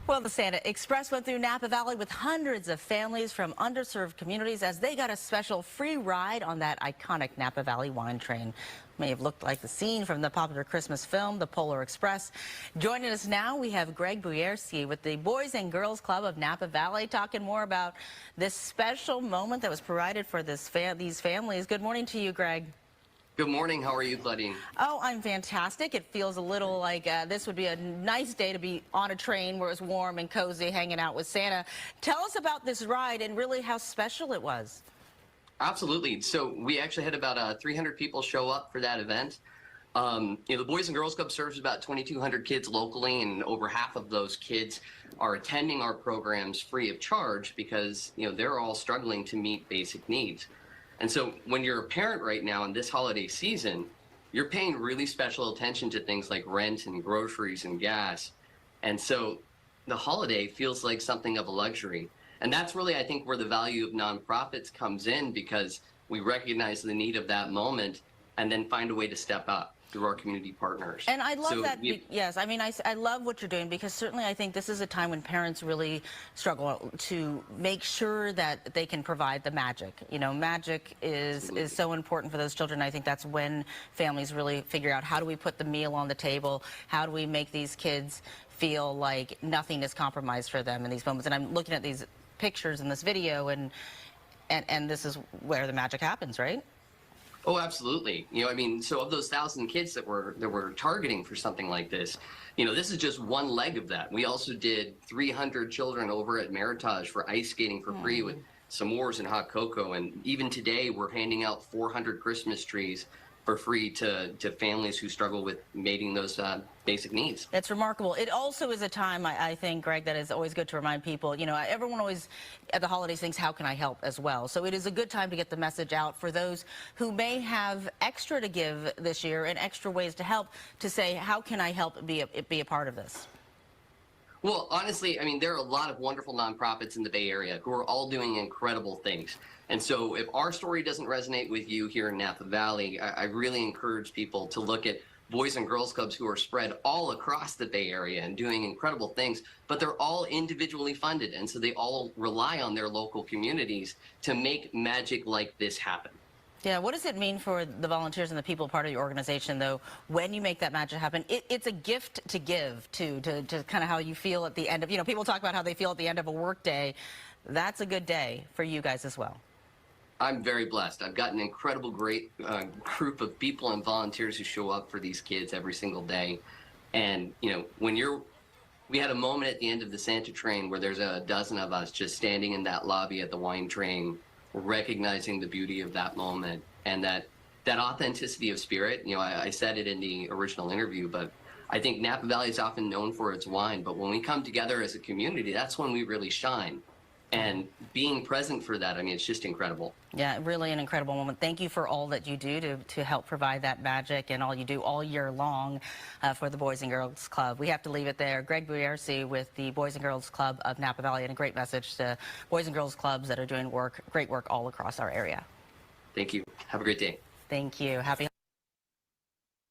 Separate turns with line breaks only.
Well, the Santa Express went through Napa Valley with hundreds of families from underserved communities as they got a special free ride on that iconic Napa Valley wine train. May have looked like the scene from the popular Christmas film, The Polar Express. Joining us now, we have Bouillerce with the Boys and Girls Club of Napa Valley, talking more about this special moment that was provided for these families. Good morning to you, Greg.
Good morning. How are you, Claudine?
Oh, I'm fantastic. It feels a little like this would be a nice day to be on a train where it's warm and cozy, hanging out with Santa. Tell us about this ride and really how special it was.
Absolutely. So we actually had about 300 people show up for that event. The Boys and Girls Club serves about 2,200 kids locally, and over half of those kids are attending our programs free of charge because they're all struggling to meet basic needs. And so when you're a parent right now in this holiday season, you're paying really special attention to things like rent and groceries and gas. And so the holiday feels like something of a luxury. And that's really, I think, where the value of nonprofits comes in, because we recognize the need of that moment and then find a way to step up through our community partners.
And I love that. Yes, I mean, I love what you're doing, because certainly I think this is a time when parents really struggle to make sure that they can provide the magic. Magic is so important for those children. I think that's when families really figure out, how do we put the meal on the table? How do we make these kids feel like nothing is compromised for them in these moments? And I'm looking at these pictures in this video, and this is where the magic happens, right?
Oh, absolutely. So of those 1,000 kids that we're targeting for something like this, this is just one leg of that. We also did 300 children over at Meritage for ice skating for free with s'mores and hot cocoa. And even today, we're handing out 400 Christmas trees for free to families who struggle with meeting those basic needs.
That's remarkable. It also is a time, I think, Greg, that is always good to remind people. Everyone always at the holidays thinks, how can I help as well? So it is a good time to get the message out for those who may have extra to give this year and extra ways to help, to say, how can I help be a part of this?
Well, honestly, there are a lot of wonderful nonprofits in the Bay Area who are all doing incredible things. And so if our story doesn't resonate with you here in Napa Valley, I really encourage people to look at Boys and Girls Clubs who are spread all across the Bay Area and doing incredible things, but they're all individually funded. And so they all rely on their local communities to make magic like this happen.
Yeah, what does it mean for the volunteers and the people part of your organization, though, when you make that magic happen? It's a gift to give, too, to kind of how you feel at the end of, people talk about how they feel at the end of a work day. That's a good day for you guys as well.
I'm very blessed. I've got an incredible, great group of people and volunteers who show up for these kids every single day. And, we had a moment at the end of the Santa train where there's a dozen of us just standing in that lobby at the wine train, recognizing the beauty of that moment and that authenticity of spirit. I said it in the original interview, but I think Napa Valley is often known for its wine, but when we come together as a community, that's when we really shine. And being present for that, it's just incredible.
Yeah, really an incredible moment. Thank you for all that you do to help provide that magic, and all you do all year long for the Boys and Girls Club. We have to leave it there. Bouillerce with the Boys and Girls Club of Napa Valley, and a great message to Boys and Girls Clubs that are doing great work all across our area.
Thank you. Have a great day.
Thank you. Happy